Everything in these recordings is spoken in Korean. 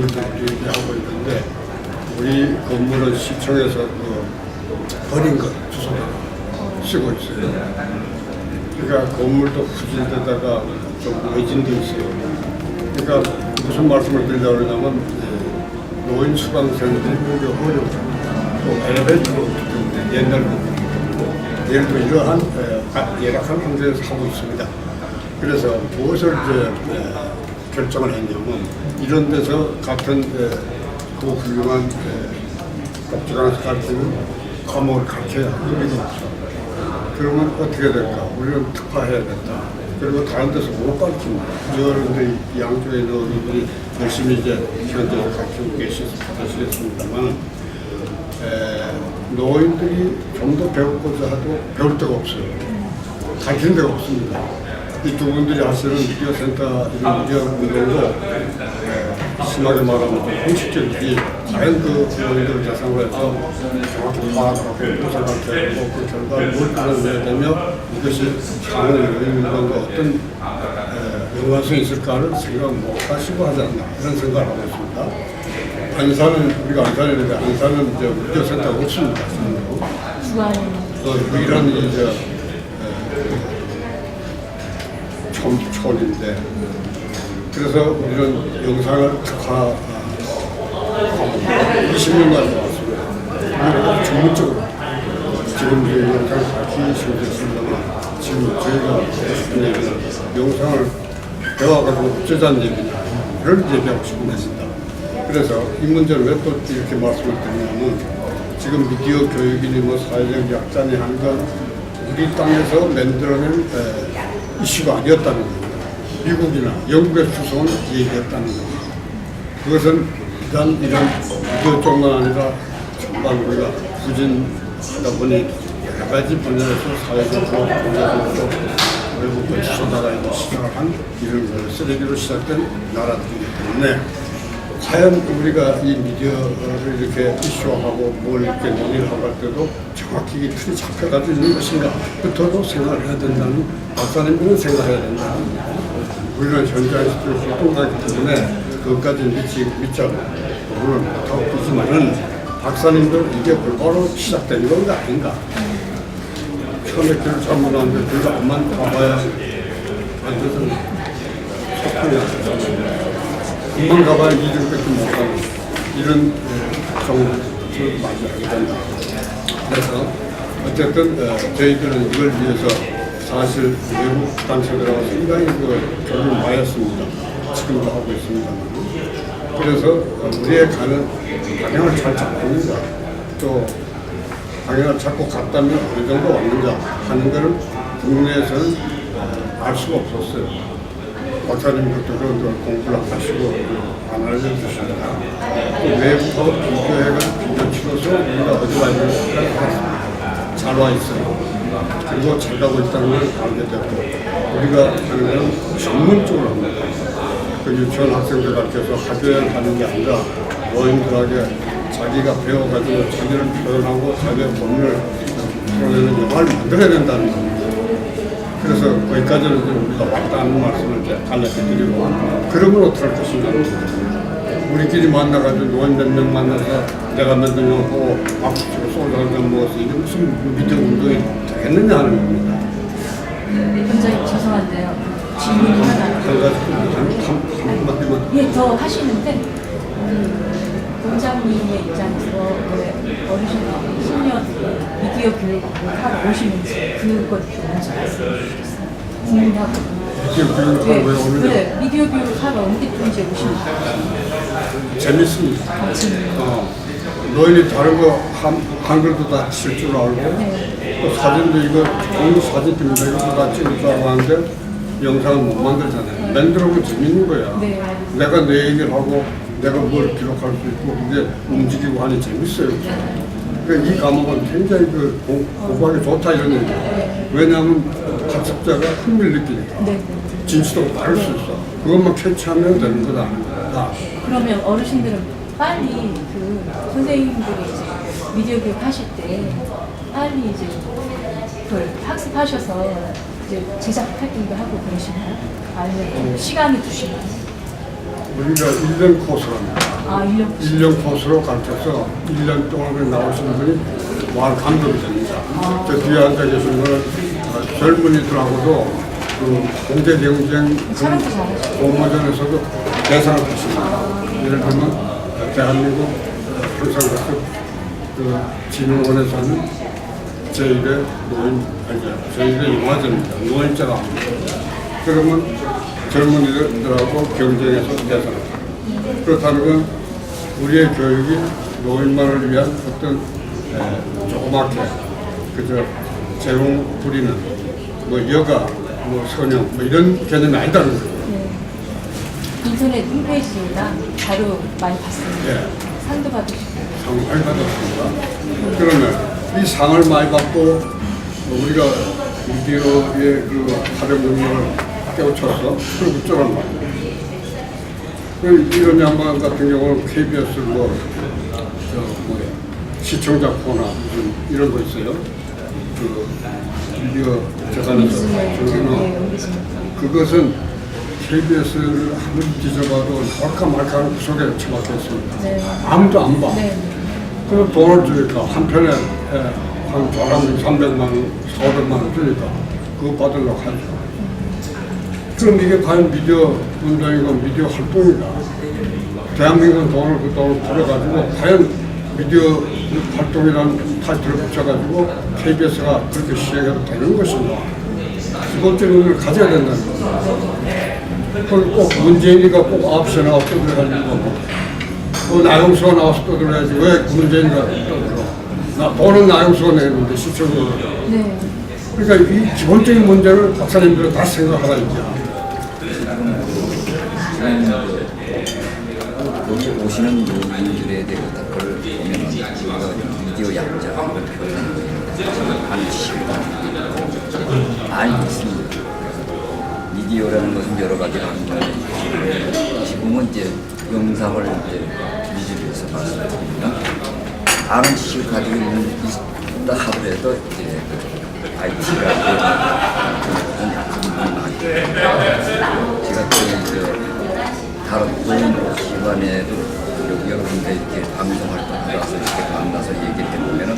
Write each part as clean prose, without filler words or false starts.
건물들이 하고 있는데 우리 건물은 시청에서 버린 것 주소를 쓰고 있어요. 그러니까 건물도 후진되다가 좀 외진도 있어요. 그러니까 무슨 말씀을 드리려고 그러냐면 노인 수강생들이 굉장히 어려워요. 또 엘리베이터가 없기 때문에 옛날 예를 들어 이러한 열악한 환경에서 하고 있습니다. 그래서 무엇을 결정을 했냐면 이런 데서 같은 그 훌륭한 복지관에서 가르치는 과목을 가르쳐야 할 의미가 없어. 그러면 어떻게 될까? 우리는 특화해야 된다. 그리고 다른 데서 못 가르칩니다. 그런데 양쪽에 있는 어른들이 열심히 이제 현재서 가르치고 계시겠습니다만 노인들이 좀 더 배우고자 해도 배울 데가 없어요. 가르치는 데가 없습니다. 이 두 분들이 하시는 미디어 센터 이런 미디어 운동도 심하게 말하면 좀 형식적이지 과연 그 노인들을 대상으로 해서 정확히 파악하고 분석하고 그 결과를 뭘 끌어내야 되며 이것이 향후 노인 운동과 어떤 연관성이 있을까를 생각 못 하시고 하지 않나 이런 생각을 하고 있습니다. 안산은 우리가 안산인데 안산은 이제 미디어 센터가 없습니다. 이런 이제 촌인데 그래서 우리는 영상을 특화 20년 만에 왔습니다. 우리가 전문적으로 지금 이제 영상을 가르치시고 계십니다만 지금 저희가 싶은 얘기는 영상을 배워가지고 어쩌자는 얘기냐 이런 얘기하고 싶은 것입니다. 그래서 이 문제를 왜 또 이렇게 말씀을 드리냐면 지금 미디어 교육이니 뭐 사회적 약자니 하는 건 우리 땅에서 만들어낸 이슈가 아니었다는 겁니다. 미국이나 영국의 주성은 얘기했다는 겁니다. 그것은 비단 이런 미디어 쪽만 아니라 전반 우리가 부진하다 보니 여러 가지 분야에서 사회적으로 분야적으로 외국의 주소나라에도 시작을 한 이런 쓰레기로 시작된 나라들이기 때문에 과연 우리가 이 미디어를 이렇게 이슈화하고 뭘 이렇게 논의를 하고 할 때도 정확히 이 틀이 잡혀가지고 있는 것인가?부터도 생각을 해야 된다는 박사님들은 생각해야 된다는 우리는 현장에서 활동하기 때문에 그것까지는 믿자고 우리는 못하고 있지만은 박사님들 이게 바로 시작된 건가 아닌가? 처음에 길을 잘못 왔는데 길을 앞만 가봐야 완전히 소풍이 났어요. 금방 가봐야 2주밖에 못하는 이런 경우를 많이 하게 된다. 그래서 어쨌든 저희들은 이걸 위해서 사실 외국 단체들하고 상당히 결론을 많이 했습니다. 지금도 하고 있습니다. 그래서 우리의 가는 방향을 잘 잡고 있는가 또 방향을 잡고 갔다면 어느 정도 왔는가 하는 것을 국내에서는 알 수가 없었어요. 박사님들도 그런 걸 공부를 하시고 안 알려주십니다. 또 외국하고 비교해가지고 비교치로서 우리가 어디 와 있는지를 잘 와 있어요. 그리고 잘 가고 있다는 걸 알게 되고 우리가 하는 건 전문적으로 합니다. 그 유치원 학생들 가르쳐서 학교에 가는 게 아니라 노인들에게 자기가 배워가지고 자기를 표현하고 자기의 본인을 드러내는 영화를 만들어야 된다는 겁니다. 그래서 거기까지는 우리가 왔다는 말씀을 이제 알려드리고 그러면 어떻게 할 것인가 우리끼리 만나가지고 노인 몇 명 만나서 내가 몇 명 하고 박수치고 소주 한잔 먹어서 이게 무슨 미디어 운동이 되겠느냐 하는 겁니다. 굉장히 죄송한데요. 질문이 하나. 한마디만. 예, 더 하시는데 원장님의 입장에서 어르신 10년 미디어 교육을 하러 오시는지 그것 먼저 말씀해 주셨어요. 국민하고 미디어 교육을 하러 왜 오느냐? 네, 미디어 교육 하러 언제든지 오시는 재밌습니다. 노인이 다른 거 한글도 다 칠 줄 알고 네. 또 사진도 이거 좋은 사진 때문에 이것도 다 찍을 줄 알고 하는데 영상은 못 만들잖아요. 만들어보면 재밌는 거야. 네. 내가 내 얘기를 하고 내가 뭘 기록할 수 있고 그게 움직이고 하니 재밌어요. 그러니까 이 과목은 굉장히 공부하기 좋다 이런 얘기예요. 왜냐하면 학습자가 흥미를 느끼니까 네. 진실도 다를 수 있어. 그것만 캐치하면 되는 거다. 그러면 어르신들은 빨리 그 선생님들이 이제 미디어 교육 하실 때 빨리 이제 그걸 학습하셔서 이제 제작 활동도 하고 그러시나요? 아니면 좀 시간을 두시나요? 우리가 1년 코스랍니다. 아, 1년. 1년 코스로 가르쳐서 1년 동안에 나오시는 분이 말 감독이 됩니다. 저 뒤에 앉아 계신 분은 젊은이들하고도 그 공개 경쟁 촬영도 잘하시고. 공모전에서도 대상을 받습니다. 예를 들면 대한민국 평상시에서 그 진흥원에서 하는 제1회 노인, 제1회 영화제입니다. 노인자가 합니다. 그러면 젊은이들하고 경쟁해서 대상을 받습니다. 그렇다는 건 우리의 교육이 노인만을 위한 어떤 조그맣게 그저 재롱 부리는 뭐 여가, 뭐 선영 뭐 이런 개념이 아니다는 거예요. 네. 인터넷 홈페이지나 자료 많이 봤습니다. 예. 상도 받으시고. 상 많이 받았습니다. 그러면 이 상을 많이 받고 우리가 미디어의 그 활용 능력을 깨우쳐서 그리고 쩌란 말이에요. 이런 양반 같은 경우는 KBS 시청자 코너 무슨 이런 거 있어요. 그 미디어 재단에서 저는 그것은 KBS를 아무리 뒤져봐도 할까 말까 하는 그 속에 처박혀 있습니다. 네. 아무도 안 봐. 네. 그래서 돈을 주니까 한 편에 한 사람이 300만 원, 400만 원 주니까 그거 받으려고 하죠. 그럼 이게 과연 미디어 운동이고 미디어 활동이다. 대한민국은 그 돈을 벌어가지고 과연 미디어 활동이라는 타이틀을 붙여가지고 KBS가 그렇게 시행해도 되는 것인가. 기본적인 의미를 가져야 된다는 거죠. 그걸 꼭 문재인이가 꼭 9시에 나와서 떠들어가지고 나영수가 나와서 떠들어야지 왜 문재인이가 떠들어. 돈은 나영수가 내는데 시청률. 네. 그러니까 이 기본적인 문제를 박사님들은 다 생각하라 이제. 여기 오시는 노인들에 대해 댓글을 보면 우리가 미디어 약자라고 표현하는 거예요. 한 시간 많이 있습니다. 미디어라는 것은 여러 가지 방법이 지금은 이제 영상을 이제 미디어에서 봤습니다. 다른 지식을 가지고 있다 하더라도 이제 IT라고 하는 약한 부분이 많이 있습니다. 제가 또 이제 다른 노인 기관에도 여러 군데 이렇게 방송할 때 가서 이렇게 만나서 얘기를 해보면은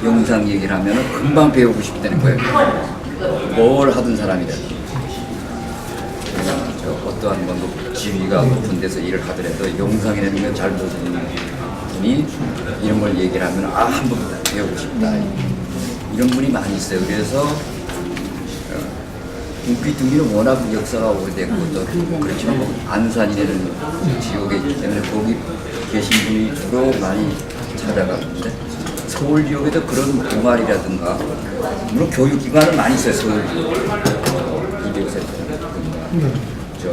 영상 얘기를 하면은 금방 배우고 싶다는 거예요. 뭘 하던 사람이라도. 그냥 어떠한 건 지위가 높은 데서 일을 하더라도 영상이라는 걸 잘 모르는 분이 이런 걸 얘기를 하면 한번 배우고 싶다. 이런 분이 많이 있어요. 그래서 국비등기는 워낙 역사가 오래됐고 또 그렇지만 안산이라는 지역에 있기 때문에 거기 계신 분이 주로 많이 찾아가는데 서울 지역에도 그런 동아리라든가 물론 교육기관은 많이 있어요. 서울 미디어 센터라든가 저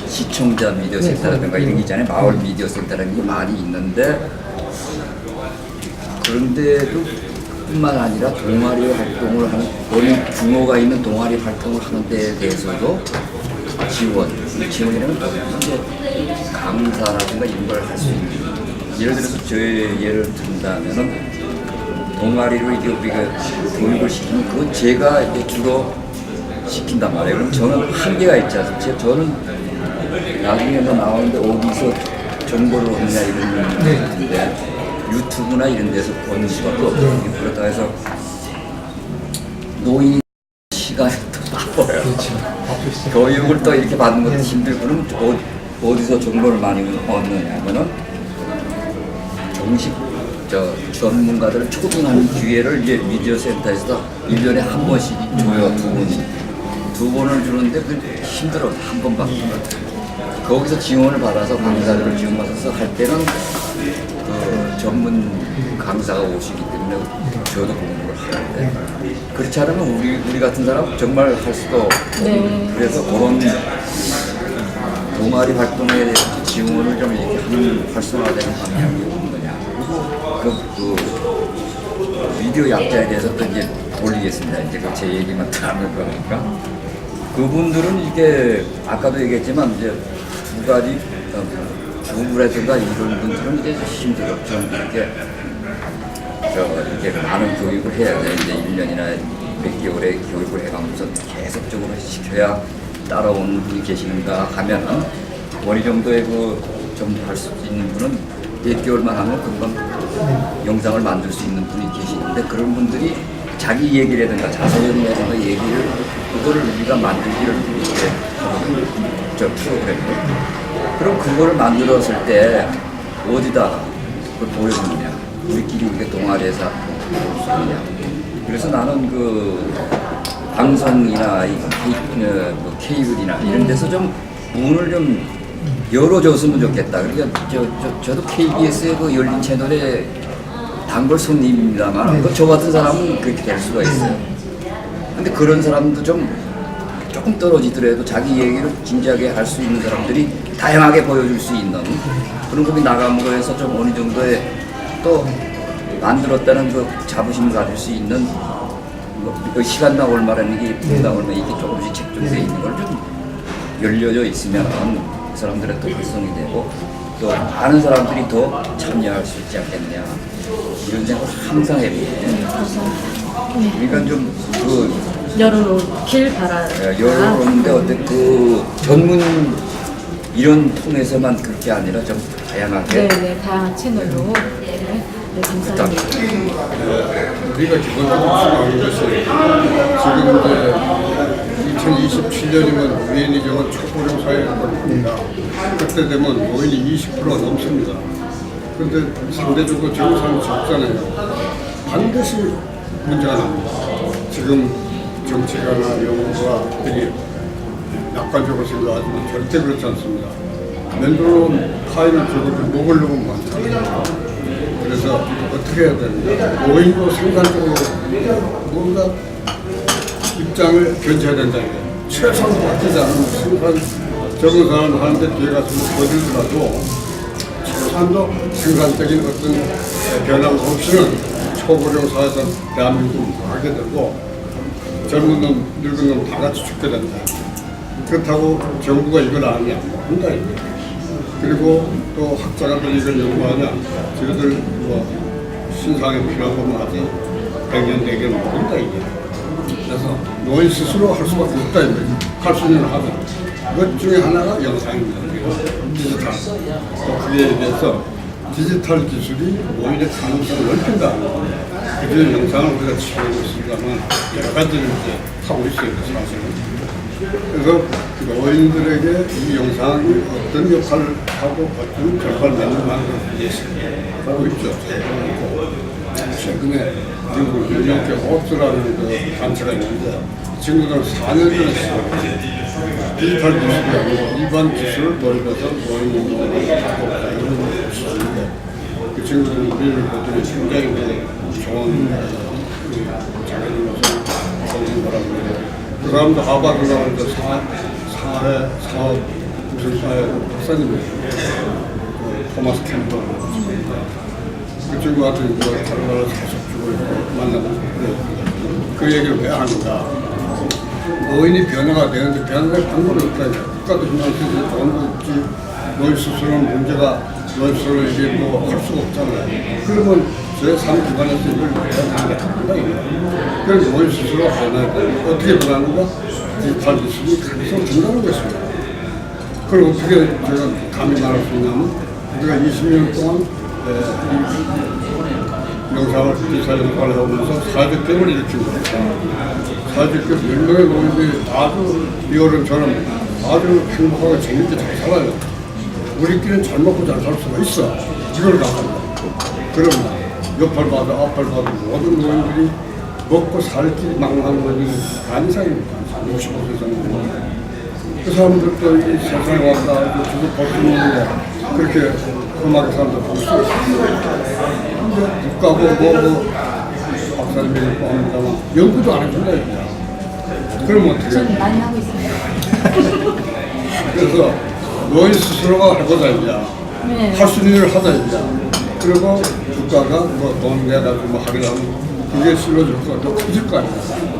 시청자 미디어 센터라든가 이런 게 있잖아요. 마을 미디어 센터라는 게 많이 있는데 그런데도 뿐만 아니라 동아리 활동을 하는 본인 규모가 있는 동아리 활동을 하는 데에 대해서도 지원이라는 이제 강사라든가 이런 걸 할 수 있는 예를 들어서 저의 예를 든다면은 동아리로 이제 우리가 교육을 시키면 그건 제가 이제 주로 시킨단 말이에요. 그럼 저는 한계가 있지 않습니까? 저는 나중에 나오는데 어디서 정보를 얻느냐 이런 문제인데 유튜브나 이런 데서 보는 수밖에 없거든요. 그렇다 해서 노인 시간이 또 바빠요. 교육을 또 이렇게 받는 것도 힘들고 그럼 어디서 정보를 많이 얻느냐면은 정식 전문가들을 초빙하는 기회를 이제 미디어 센터에서 1년에 한 번씩 줘요. 두 번을 주는데 그 힘들어. 한 번밖에. 거기서 지원을 받아서 강사들을 지원받아서 할 때는 전문 강사가 오시기 때문에 저도 공부를 하는데 그렇지 않으면 우리 같은 사람 정말 할 수도 없고 네. 그래서 그런 동아리 활동에 대해서 지원을 좀 이렇게 하는 활성화되는 방향이 없는 거냐. 그 미디어 약자에 대해서 또 이제 올리겠습니다. 이제 제 얘기만 다 하는 거니까 그분들은 이게 아까도 얘기했지만 이제 두 가지 교부라든가 이런 분들은 이제 힘들어. 좀 이렇게 많은 교육을 해야 돼. 이제 1년이나 몇 개월의 교육을 해가면서 계속적으로 시켜야 따라오는 분이 계시는가 하면은 어느 정도의 좀 할 수 있는 분은 몇 개월만 하면 금방 영상을 만들 수 있는 분이 계시는데 그런 분들이 자기 얘기라든가 자서전이라든가 얘기를 그거를 우리가 만들기를 이렇게 저 프로그램으로 그럼 그거를 만들었을 때 어디다 그걸 보여주느냐 우리끼리 이게 동아리에서 볼 수 있느냐 그래서 나는 그 방송이나 이 케이블이나 이런 데서 좀 문을 좀 열어줬으면 좋겠다. 그러니까 저도 KBS의 그 열린 채널에 단골 손님입니다만 저 같은 사람은 그렇게 될 수가 있어요. 근데 그런 사람도 좀 조금 떨어지더라도 자기 얘기를 진지하게 할 수 있는 사람들이 다양하게 보여줄 수 있는 그런 곡이 나감으로 해서 좀 어느 정도의 또 만들었다는 그 자부심을 가질 수 있는 그 시간당 얼마라는 게 분당 얼마 이게 조금씩 책정되어 있는 걸 좀 열려져 있으면 그 사람들의 또 활성이 되고 또 많은 사람들이 더 참여할 수 있지 않겠냐 이런 생각을 항상 해봅니다. 그러니까 좀 열어놓길 바라. 열어놓는데 어떤 그 전문 이런 통해서만 그렇게 아니라 좀 다양하게 네네 다양한 채널로 네, 감사합니다. 우리가 기본적으로 추구하는 것이 지금 이제 2027년이면 노인이 정한 촛불형 사회가 됩니다. 그때 되면 노인이 20% 넘습니다. 그런데 상대적으로 정상이 적잖아요. 반드시 문제가 납니다. 지금 정치가나 연구가들이 낙관적으로 생각하지만 절대 그렇지 않습니다. 맨들로 타인을 적어도 목을 넣으면 많잖아요. 그래서 어떻게 해야 됩니까? 노인도 생산적으로 뭔가 입장을 견제해야 된다. 최소한 바뀌지 않으면 생산 적은 사람 하는데 뒤에 가서 거들더라도 최소한도 생산적인 어떤 변화가 없이는 초고령 사회에서 대한민국은 하게 되고 젊은 놈, 늙은 놈 다 같이 죽게 된다. 그렇다고 정부가 이걸 아냐? 한다 이거. 그리고 또 학자가들 이걸 연구하냐? 저희들 신상에 필요한 것만 하지 100년, 100년 모른다 이게. 그래서 노인 스스로 할 수밖에 없다 이거. 할 수 있는 걸 하자. 그 중에 하나가 영상입니다. 디지털. 그에 대해서 디지털 기술이 노인의 가능성을 넓힌다. 그중에 영상을 우리가 취하고 있습니다만 여러 가지를 이제 하고 있어요, 사실은. 그래서 노인들에게 이 영상이 어떤 역할을 하고 어떤 결과를 맺는가를 예측하고 있죠. 최근에 미국 뉴욕의 호흡스라는 그 단체가 있는데 친구들은 4년 전에 시작했어요. 디지털 기술이 아니고 일반 기술을 넓혀서 노인 운동을 하고 이런 기술인데 그 친구들은 우리를 보더니 굉장히 좋은 자기들로서 보는 거라고 그 사람도 하버드 나오는데 사업 무슨 사회 박사님이에요. 토마스 캠퍼. 그 친구한테 다른 나라 사석 주고 만나고 그 얘기를 왜 하는가. 노인이 변화가 되는데 변화될 방법이 없다. 국가도 finance에서 좋은 거 없지. 노인 스스로는 문제가 노인 스스로 이게 뭐 할 수가 없잖아요. 그러면 제3 기관에서 이걸 해야 하는 게 아닌가 이거예요. 그래서 노인 스스로 변화해야 돼. 어떻게 변하는가? 디지털 기술이 가능성을 준다는 것입니다. 그걸 어떻게 제가 감히 말할 수 있냐면 우리가 20년 동안 영상을 디지털 영상을 해오면서 사회적 격을 일으킨 겁니다. 사회적 격 10명의 노인들이 아주 리얼은처럼 아주 행복하고 재밌게 잘 살아요. 우리끼리는 잘 먹고 잘 살 수가 있어. 이걸 갖고 그럼 옆을 봐도 앞을 봐도 모든 노인들이 먹고 살 길이 망망한 노인은 반 이상입니다. 65세 이상. 그 사람들도 이 세상에 와서 주로 볼 수 있는데 그렇게 험하게 사람들 볼 수 있어요. 근데 국가고 뭐고 박사님이 합니다만 연구도 안 해준다 이거야. 그럼 어떻게 저는 많이 하고 있습니다. 그래서 노인 스스로가 해보자 이제. 네. 할 수 있는 일을 하자 이제. 그리고 국가가 돈 내가지고 하기로 하면 그게 실로줄 거가 더 커질 거 아니야.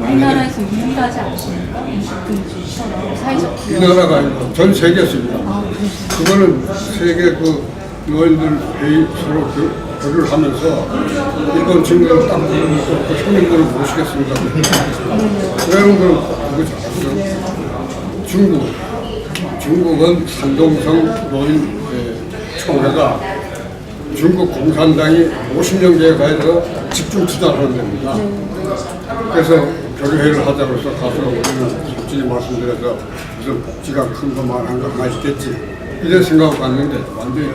우리나라에서 유일하지 않습니까? 그 사회적 이 나라가 아니고 전 세계였습니다. 그거는 세계 그 노인들 회의 서로 교류를 하면서 일본 친구들 딱 부르고 그 형님들을 모시겠습니다. 외국은 그거 잘하죠. 중국 중국은 산동성 노인 총회가 중국 공산당이 50년 계획해서 집중 투자를 하는 겁니다. 그래서 교류회를 하자고 해서 가서 우리는 솔직히 말씀드려서 무슨 복지가 큰 거 말한 거 하나 있겠지 이런 생각을 갖는데 완전히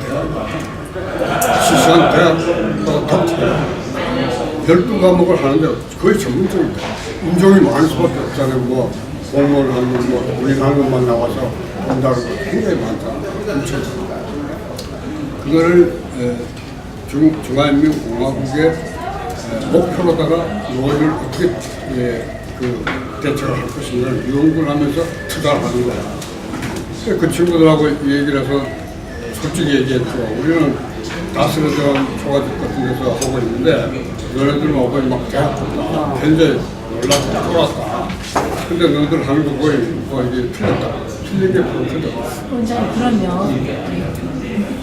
시시한 대학보다 더 틀려요. 12과목을 하는데 거의 전문적입니다. 인종이 많을 수밖에 없잖아요. 뭐 공무원 한국, 뭐 우리 한국만 나와서 본다는 거 굉장히 많다. 그거를 중화인민공화국의 목표로다가 노인을 어떻게 그 대책을 할 것인가를 연구를 하면서 투자를 하는 거야. 그 친구들하고 얘기를 해서 솔직히 얘기했죠. 우리는 다스려져간 초가집 같은 데서 하고 있는데 너네들은 어머니 막 대학 현재 놀라서 돌았다. 근데 너희들 하는 거 거의 뭐 이게 틀렸다. 틀린 게 많거든. 원장님 그러면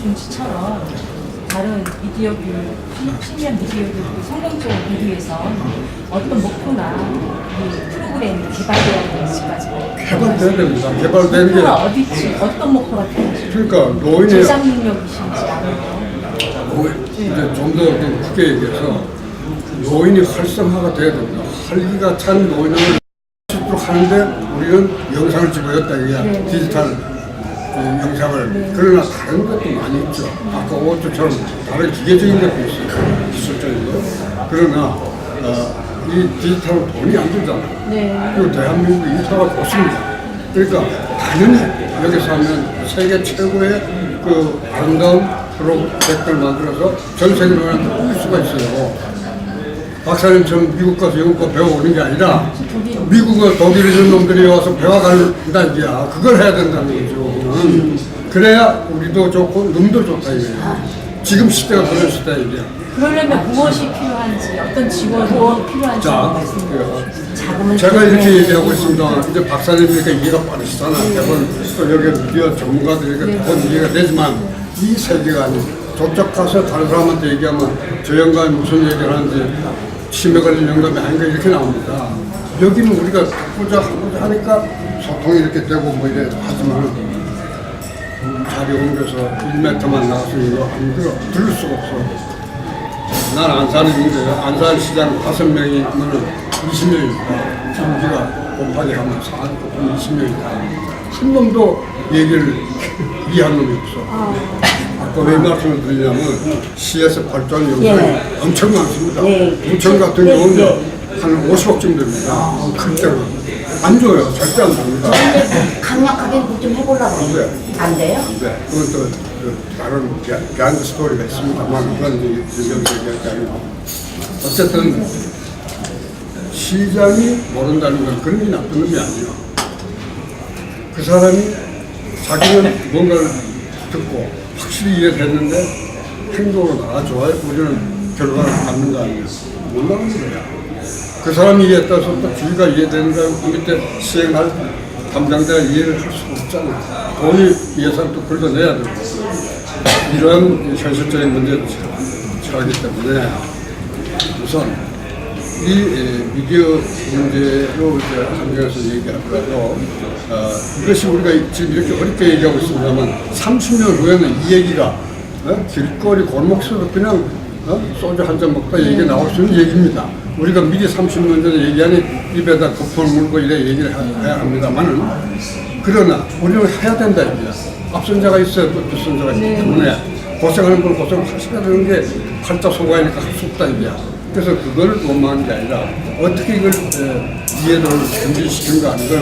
정치처럼 다른 미디어 교육, 신년 미디어 교육을 성공적으로 하기 위해서 어떤 목표나 이 프로그램이 개발되어야 되는지까지 개발돼야 됩니다. 개발되는 게 목표가 어디지, 어떤 목표가 필요하신지 그러니까 노인의 제작 능력이신지 아니면 이제 좀 더 크게 얘기해서 노인이 활성화가 돼야 됩니다. 활기가 찬 노인을 찍도록 하는데 우리는 영상을 찍어야 되겠냐 디지털 영상을 그러나 다른 것도 많이 있죠. 아까 오토처럼 다른 기계적인 것도 있어요. 기술적인 거. 그러나 이 디지털은 돈이 안 들잖아요. 그리고 대한민국 인사가 좋습니다. 그러니까 당연히 여기서 하면 세계 최고의 그 아름다운 프로젝트를 만들어서 전 세계로 볼 수가 있어요. 박사님처럼 미국 가서 영어과 배워오는 게 아니라 미국과 독일에 있는 놈들이 와서 배워간다 이게야. 그걸 해야 된다는 거죠. 그래야 우리도 좋고 놈도 좋다 이거예요. 지금 시대가 그런 시대이야. 그러려면 무엇이 필요한지 어떤 지원, 도움이 필요한지 말씀해 주시죠. 제가 이렇게 얘기하고 있습니다. 이제 박사님이니까 이해가 빠르시잖아요. 대부분 또 여기 미디어 전문가들이니까 대부분 이해가 되지만 이 세계가 아니에요. 저쪽 가서 다른 사람한테 얘기하면 저 영감이 무슨 얘기를 하는지 치매 걸린 영감이 아닌가 이렇게 나옵니다. 여기는 우리가 듣고자 하니까 소통이 이렇게 되고 뭐 이래 하지만 자리 옮겨서 1m만 나가서 이거 안 들을 수가 없어. 난 안산에 있는데 안산 시장 5명이면 20명입니다. 지금 우리가 곱하기 하면 20명이다. 한 놈도 얘기를 이해한 놈이 없어. 아까 왜 말씀을 드리냐면 시에서 발전 영상이 엄청 많습니다. 부천 같은 경우는 한 50억쯤 됩니다. 클 때는. 안 줘요. 절대 안 줍니다. 강력하게 좀 해보려고 해요. 안 돼요? 네. 그건 또 다른 비하인드 스토리가 있습니다만 그건 이제 여기서 얘기할 게 아니고 어쨌든 시장이 모른다는 건 그런 게 나쁜 놈이 아니에요. 그 사람이 자기는 뭔가를 듣고 확실히 이해됐는데 행동으로 나아줘야 우리는 결과를 받는 거 아니에요. 몰라는 거야. 그 사람이 이해했다고 해서 또 주위가 이해되는가 그 밑에 시행할 담당자가 이해를 할 수가 없잖아요. 돈이 예산도 긁어내야 되고 이런 현실적인 문제를 처하기 때문에 우선 이 미디어 문제로 이제 한국에서 얘기하더라도 이것이 우리가 지금 이렇게 어렵게 얘기하고 있습니다만 30년 후에는 이 얘기가 길거리 골목에서 그냥 소주 한 잔 먹다 얘기 나올 수 있는 얘기입니다. 우리가 미리 30년 전에 얘기하니 입에다 거품을 물고 이래 얘기를 해야 합니다만은 그러나 우리는 해야 된다 이거야. 앞선 자가 있어야 또 뒷선 자가 있기 때문에 고생하는 걸 고생을 하셔야 되는 게 팔자 속아니까 할 수 없다 이거야. 그래서 그걸 원망하는 게 아니라 어떻게 이걸 이해를 전진시키는가 하는 건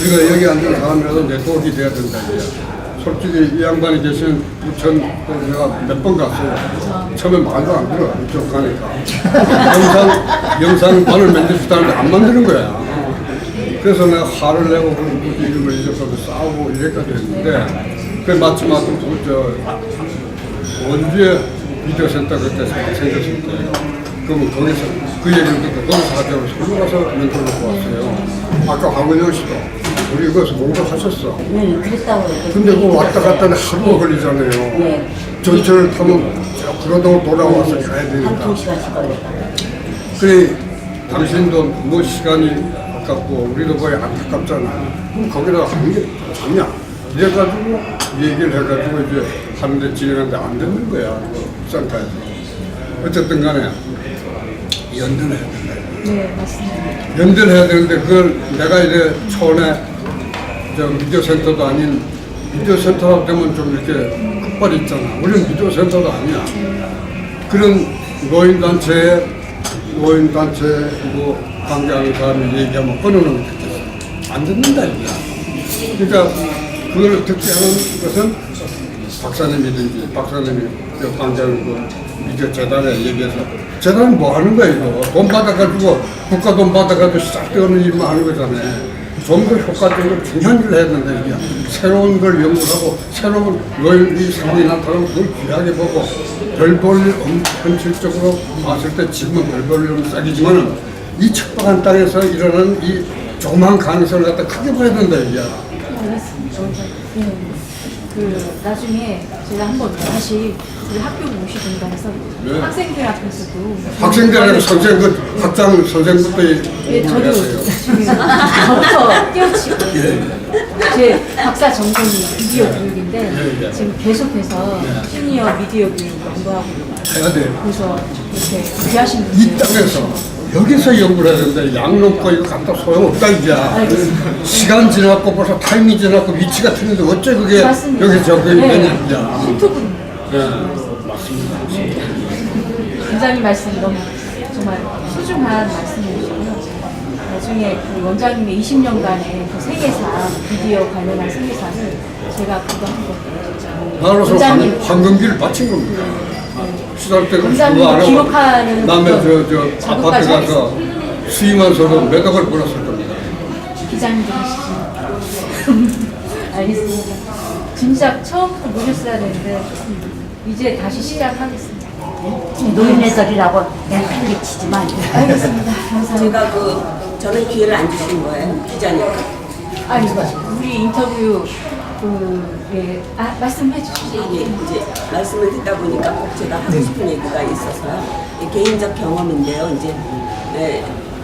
우리가 여기 앉은 사람이라도 네트워크가 돼야 된다 이거야. 솔직히 이 양반이 계신 부천 내가 몇 번 갔어요. 처음에 말도 안 들어 이쪽 가니까 영상관을 만들었다는데 안 만드는 거야. 그래서 내가 화를 내고 그 이름을 잊어서 싸우고 이래까지 했는데 그 마침 원주에 미디어 센터 그때 생겼을 때 그러면 거기서 그 얘기를 듣고 거기서 하자고 서울 가서 멘토를 놓고 왔어요. 아까 황은영 씨도 우리 거기서 공부하셨어. 네, 그랬다고 그랬더니. 근데 그 왔다 갔다 하루가 걸리잖아요. 네. 전철을 타면 그러다가 돌아와서 가야 한 되니까. 2시간씩 걸렸다. 그래, 당신도 뭐 시간이 안타깝고 우리도 거의 안타깝잖아. 그럼 거기다가 하는 게 좋냐? 이래가지고 얘기를 해가지고 이제 하는데 진행하는데 안 되는 거야. 센터에서. 어쨌든 간에 연대를 해야 된다. 네, 맞습니다. 연대를 해야 되는데 그걸 내가 이제 초원에 저 미디어 센터도 아닌 미디어 센터라고 되면 좀 이렇게 끝발이 있잖아. 우리는 미디어 센터도 아니야. 그런 노인단체 뭐 관계하는 사람이 얘기하면 끊어놓으면 듣겠어. 안 듣는다 이거야. 그러니까 그걸 듣게 하는 것은 박사님이 그 관계하는 그 미디어 재단에 얘기해서 재단은 뭐 하는 거야 이거. 돈 받아가지고 국가 돈 받아가지고 시작되는 일만 하는 거잖아요. 좀 더 효과적으로 중요한 일을 해야 된다 이게. 새로운 걸 연구하고 새로운 노인이 상황이 나타나면 그걸 귀하게 보고 별 볼 일 현실적으로 봤을 때 지금은 별 볼 일 없는 싹이지만은 이 척박한 땅에서 일어나는 이 조그만 가능성을 갖다 크게 봐야 된다 이게. 알겠습니다. 네. 그 나중에 제가 한번 다시 우리 학교 모시든가 해서 네. 학생들 앞에서도 학생들하고 선생 그 학장 선생부터 예, 저도 지금 저부터 띄워치고 제 박사 전공이 미디어 교육인데 지금 계속해서 시니어 미디어 교육 연구하고 해야 돼. 그래서 이렇게 귀하신 이 분들 땅에서 여기서 연구를 해야 된다. 양 놓고 이거 갖다 소용없다 이제. 알겠습니다. 시간 지났고 벌써 타이밍 지났고 위치가 틀린데 어째 그게 맞습니다. 여기 적용이 네. 되냐 이제. 유튜브 네, 맞습니다. 원장님 말씀 너무 정말 소중한 말씀이시고요. 나중에 그 원장님의 20년간의 그 세계사, 미디어 관련한 세계사를 제가 그거 한번 나로서 원장님 황금기를 바친 겁니다. 시절 때 원장님 그거 안 하고 기록하는 남의 그런 저 아파트 작업까지 가서 수임원서로 몇 억을 벌었을 겁니다. 기자님도 계시죠. 알겠습니다. 진짜 처음부터 모셨어야 되는데 이제 다시 시작하겠습니다. 노인네들이라고 그냥 팽개치지만 알겠습니다. 감사합니다. 제가 저는 기회를 안 주신 거예요. 기자니까. 아니, 우리 인터뷰 말씀해 주시죠. 이게 이제 말씀을 듣다 보니까 꼭 제가 하고 싶은 얘기가 있어서요. 개인적 경험인데요. 이제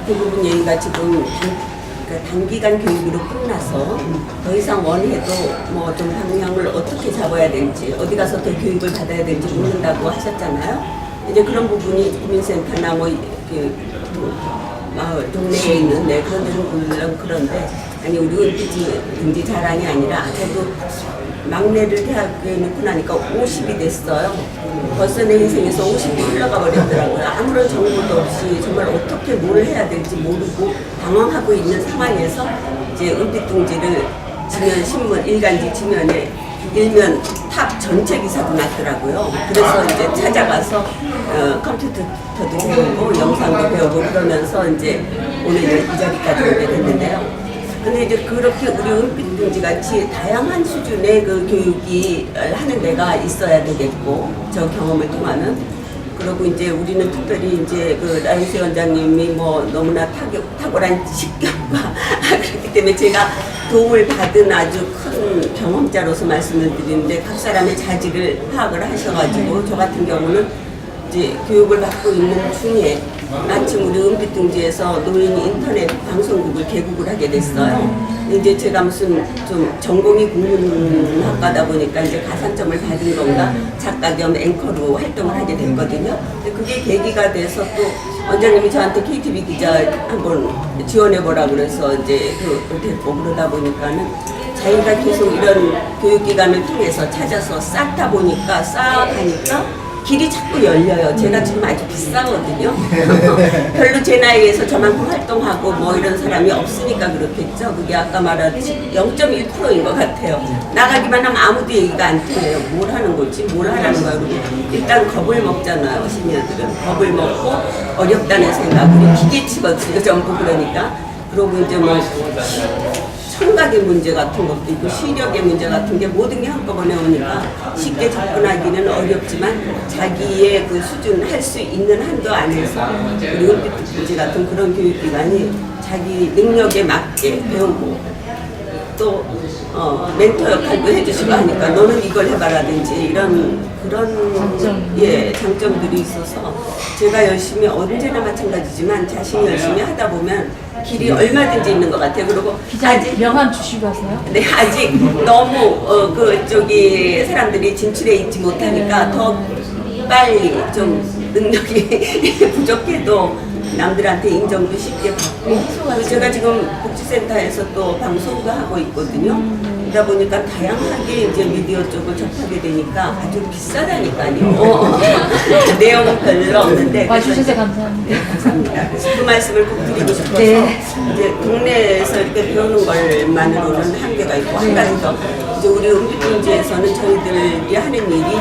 대부분 얘기가 지금 단기간 교육으로 끝나서 더 이상 원해도 뭐 좀 방향을 어떻게 잡아야 될지 어디 가서 더 교육을 받아야 될지 모른다고 하셨잖아요. 이제 그런 부분이 국민센터나 뭐 마을 동네에 있는 그런 데는 물론 그런데 아니 우리 은퇴 자랑이 아니라 저도 막내를 대학교에 놓고 나니까 50이 됐어요. 벌써 내 인생에서 50이 흘러가 버렸더라고요. 아무런 정보도 없이 정말 어떻게 뭘 해야 될지 모르고 당황하고 있는 상황에서 이제 은퇴둥지를 지면 신문 일간지 지면에 일면 탑 전체 기사도 났더라고요. 그래서 이제 찾아가서 컴퓨터도 배우고 영상도 배우고 그러면서 이제 오늘 이 자리까지 오게 됐는데요. 근데 이제 그렇게 우리 은빛둥지 같이 다양한 수준의 그 교육이 하는 데가 있어야 되겠고, 저 경험을 통하는. 그리고 이제 우리는 특별히 이제 그 라이스 원장님이 뭐 너무나 탁월한 식견과 그렇기 때문에 제가 도움을 받은 아주 큰 경험자로서 말씀을 드리는데 각 사람의 자질을 파악을 하셔가지고 저 같은 경우는 이제 교육을 받고 있는 중에 마침 우리 은빛둥지에서 노인 인터넷 방송국을 개국을 하게 됐어요. 이제 제가 무슨 좀 전공이 국문학과다 보니까 이제 가산점을 받은 건가 작가 겸 앵커로 활동을 하게 됐거든요. 근데 그게 계기가 돼서 또 원장님이 저한테 KTV 기자 한번 지원해보라고 그래서 이제 그 됐고 그러다 보니까는 자기가 계속 이런 교육기관을 통해서 찾아서 쌓다 보니까 쌓아가니까 길이 자꾸 열려요. 제가 지금 아주 비싸거든요. 별로 제 나이에서 저만큼 활동하고 뭐 이런 사람이 없으니까 그렇겠죠. 그게 아까 말했듯이 0.1%인 것 같아요. 나가기만 하면 아무도 얘기가 안 통해요. 뭘 하는 거지? 뭘 하라는 거야? 그리고 일단 겁을 먹잖아요. 시니어들은. 겁을 먹고 어렵다는 생각. 그리고 기계치거든요. 전부 그러니까. 그러고 이제 뭐 청각의 문제 같은 것도 있고 시력의 문제 같은 게 모든 게 한꺼번에 오니까 쉽게 접근하기는 어렵지만 자기의 그 수준 할 수 있는 한도 안에서 우리 은빛둥지 같은 그런 교육기관이 자기 능력에 맞게 배우고 또 멘토 역할도 해주시고 하니까 너는 이걸 해봐라든지 이런 그런 장점들이 있어서 제가 열심히 언제나 마찬가지지만 자신이 열심히 하다 보면 길이 얼마든지 있는 것 같아요. 그리고 기자님 명함 주시고 하세요? 네, 아직 너무 그쪽이 사람들이 진출해 있지 못하니까 더 빨리 좀 능력이 부족해도 남들한테 인정도 쉽게 받고 또 제가 지금 복지센터에서 또 방송도 하고 있거든요. 그러다 보니까 다양하게 이제 미디어 쪽을 접하게 되니까 아주 비싸다니까요. 내용은 별로 없는데 와주셔서 감사합니다. 감사합니다. 그래서 그 말씀을 꼭 드리고 싶어서 네. 이제 동네에서 이렇게 배우는 것만으로는 한계가 있고 한 가지 더 이제 우리 은빛동지에서는 저희들이 하는 일이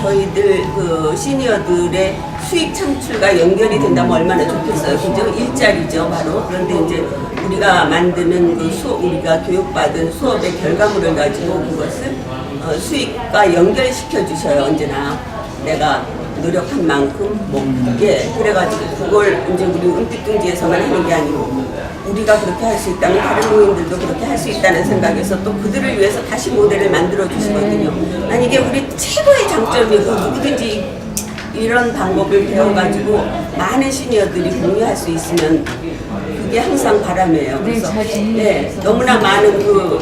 저희들 그 시니어들의 수익 창출과 연결이 된다면 얼마나 좋겠어요. 그죠? 일자리죠, 바로. 그런데 이제 우리가 만드는 그 우리가 교육받은 수업의 결과물을 가지고 그것을 수익과 연결시켜 주셔요. 언제나 내가 노력한 만큼 그래가지고 그걸 이제 우리 은빛둥지에서만 하는 게 아니고 우리가 그렇게 할 수 있다면 다른 모임들도 그렇게 할 수 있다는 생각에서 또 그들을 위해서 다시 모델을 만들어 주시거든요. 난 이게 우리 최고의 장점이고 누구든지 이런 방법을 배워가지고 많은 시니어들이 공유할 수 있으면 그게 항상 바람이에요. 네, 그래서 잘 정리해서 너무나 많은 그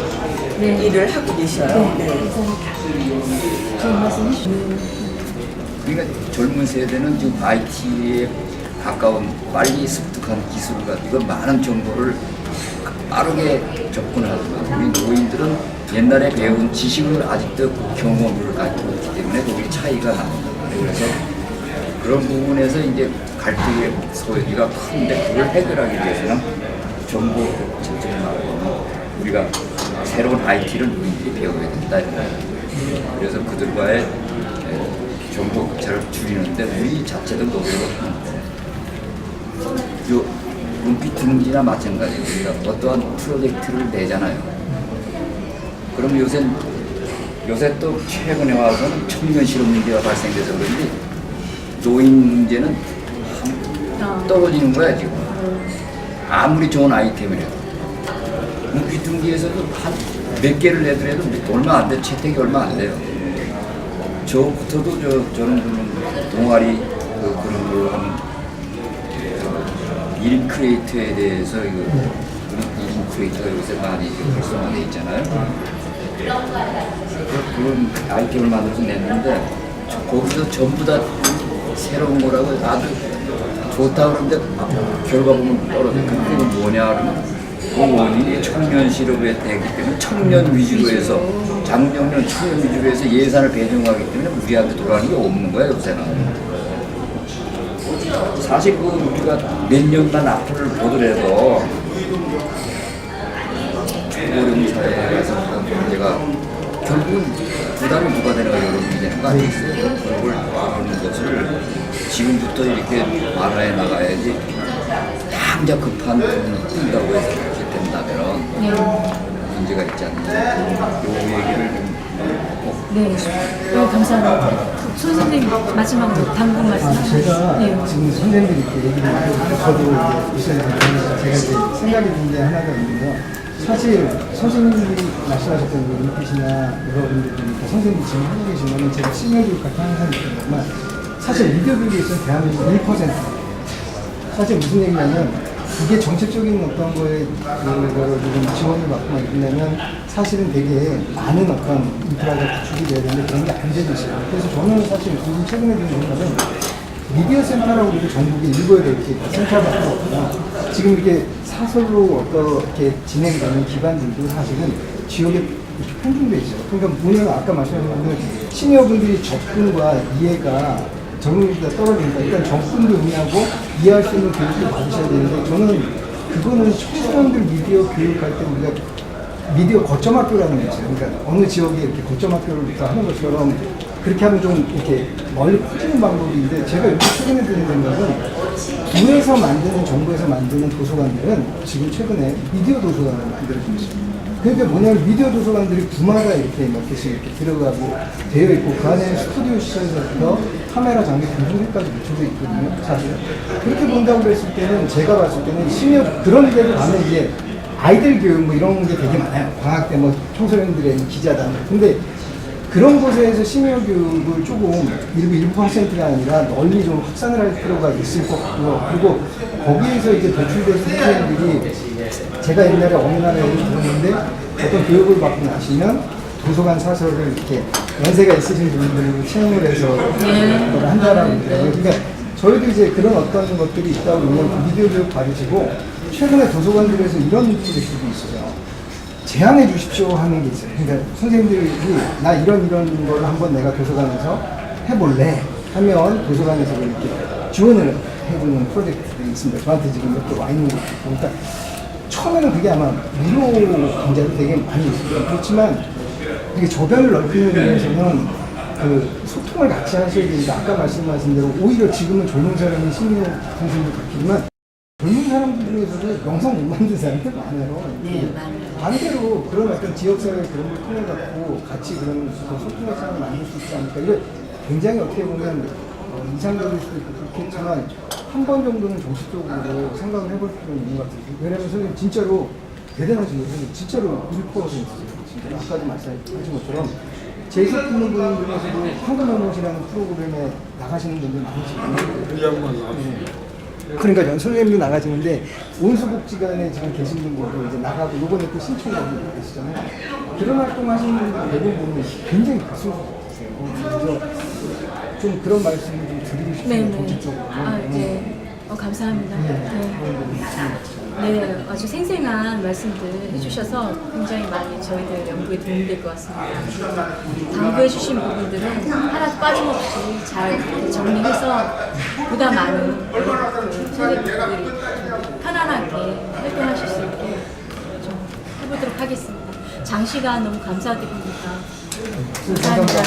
네. 일을 하고 계셔요. 네. 좋은 말씀 해주시고. 그러니까 젊은 세대는 지금 IT에 가까운 빨리 습득한 기술을 가지고 많은 정보를 빠르게 접근하지만 우리 노인들은 옛날에 배운 지식을 아직도 경험을 가지고 있기 때문에 거기 차이가 납니다. 그래서 그런 부분에서 이제 갈등의 소리가 큰데 그걸 해결하기 위해서는 정보 전체를 말하고 우리가 새로운 IT를 노인들이 배워야 된다. 그래서 그들과의 정보 격차를 줄이는데 우리 자체도 노력을 하는데 요 은빛둥지나 마찬가지로 우리가 어떠한 프로젝트를 내잖아요. 그럼 요새 또 최근에 와서는 청년 실업 문제가 발생돼서 그런지 노인 문제는 떨어지는 거야 지금. 아무리 좋은 아이템이라도 은빛둥지에서도 한 몇 개를 내더라도 얼마 안 돼, 채택이 얼마 안 돼요. 저부터도 저는 동아리 그런 걸로 하는 1인 크리에이터에 대해서 이거 1인 크리에이터가 요새 많이 활성화되어 있잖아요. 그런 아이템을 만들어서 냈는데 거기서 전부 다 새로운 거라고 아주 좋다 그러는데 결과 보면 떨어져요. 그게 뭐냐 그러면 그 원인이 청년 실업에 되기 때문에 청년 위주로 해서 장정년 청년 위주로 해서 예산을 배정하기 때문에 우리한테 돌아가는 게 없는 거야 요새는. 사실 그 우리가 몇 년만 앞을 보더라도 초고령 사회에서 그런 문제가 결국은 부담이 누가 되는가 여러분이 되는 거 아니겠어요? 그걸 하는 것을 지금부터 이렇게 완화해 나가야지 당장 급한 돈을 푼다고 해서 그렇게 된다면 문제가 있지 않나. 요 얘기를 네, 감사합니다. 선생님 마지막으로 당분 말씀. 제가 네. 지금 선생님들이 이렇게 얘기를 하고 저도 이제 이사에 대해서 제가 이제 생각이 든 게 하나가 있는데요. 사실 선생님들이 말씀하셨던 그 눈빛이나 여러분들이 선생님이 지금 하고 계시면 제가 시니어 교육 같은 항상 느끼지만 사실 미디어 교육에 있어서 대한민국 1%. 사실 무슨 얘기냐면 이게 정책적인 어떤 거에 그거를 좀 지원을 받고 막 이러려면 사실은 되게 많은 어떤 인프라가 구축이 돼야 되는데 그런 게 안 되고 있어요. 그래서 저는 사실 요즘 최근에 든 생각은 미디어 센터라고 우리가 전국에 일부에 이렇게 센터밖에 없구나. 지금 이렇게 사설로 어떻게 진행이 되는 기관들도 사실은 지역에 이렇게 편중돼 있어요. 그러니까 뭐냐면 아까 말씀하신 것처럼 시니어분들이 접근과 이해가 적응력보다 떨어지니까 일단 접근도 의미하고 이해할 수 있는 교육을 받으셔야 되는데 저는 그거는 청소년들 미디어 교육할 때 우리가 미디어 거점 학교라는 게 있어요. 그러니까 어느 지역에 이렇게 거점 학교를 하는 것처럼 그렇게 하면 좀 이렇게 멀리 퍼지는 방법인데 제가 여기 최근에 드는 생각은 구에서 만드는 정부에서 만드는 도서관들은 지금 최근에 미디어 도서관을 만들어주고 있습니다. 그러니까 뭐냐면 미디어 도서관들이 구마다 이렇게 몇 개씩 이렇게 들어가고 되어 있고 그 안에 스튜디오 시설에서부터 카메라 장비 분석까지 붙여져 있거든요. 사실 그렇게 본다고 그랬을 때는 제가 봤을 때는 시니어 그런 데로 가면 이제 아이들 교육 뭐 이런 게 되게 많아요. 방학 때 뭐 청소년들의 기자단. 근데 그런 곳에서 시니어 교육을 조금 일부 퍼센트가 아니라 널리 좀 확산을 할 필요가 있을 것 같고요. 그리고 거기에서 이제 배출되는 선생님들이 제가 옛날에 어느 나라에 들었는데 어떤 교육을 받고 나시면 도서관 사설을 이렇게 연세가 있으신 분들을 채용을 해서 그걸 한다라고 그래요. 그러니까 저희도 이제 그런 어떤 것들이 있다고 보면 미디어 교육 받으시고 최근에 도서관들에서 이런 프로젝트도 있어요. 제안해 주십시오 하는 게 있어요. 그러니까 선생님들이 나 이런 걸 한번 내가 도서관에서 해볼래 하면 도서관에서 이렇게 지원을 해주는 프로젝트들이 있습니다. 저한테 지금 몇 개 와 있는 것도 있고. 그러니까 처음에는 그게 아마 무료 강좌도 되게 많이 있어요. 그렇지만 이게 조변을 넓히는 위해서는 그 소통을 같이 하셔야 되니까 아까 말씀하신 대로 오히려 지금은 젊은 사람이 시니어 선생님도 바뀌지만 젊은 사람들 중에서도 영상 못 만든 사람들 많아요. 네, 많아요. 반대로 그런 어떤 지역사회 그런 걸 통해 갖고 같이 그런 소통의 시간을 만들 수 있지 않을까. 이거 굉장히 어떻게 보면 이상적일 수도 있고 그렇겠지만 한 번 정도는 정식적으로 생각을 해볼 필요는 있는 것 같아요. 왜냐면 선생님 진짜로 대단하신 분이 진짜로 1%였어요. 진짜 아까도 말씀하신 것처럼 제일 듣는 분 중에서도 황금연못이라는 프로그램에 나가시는 분들 많으시거든요. 이 양반 나왔어. 그러니까 선생님도 나가시는데 온수복지관에 지금 계신 분들도 이제 나가고 요번에 또 신청자분들 계시잖아요. 그런 활동 하시는 분들 대부분 보면 굉장히 가수세요. 그래서 좀 그런 말씀을 좀 드리고 싶어요. 정책적으로. 감사합니다. 네, 아주 생생한 말씀들 해주셔서 굉장히 많이 저희들 연구에 도움이 될 것 같습니다. 당부해주신 부분들은 하나도 빠짐없이 잘 정리해서 보다 많은 선생님들이 편안하게 활동하실 수 있게 좀 해보도록 하겠습니다. 장시간 너무 감사드립니다. 감사합니다.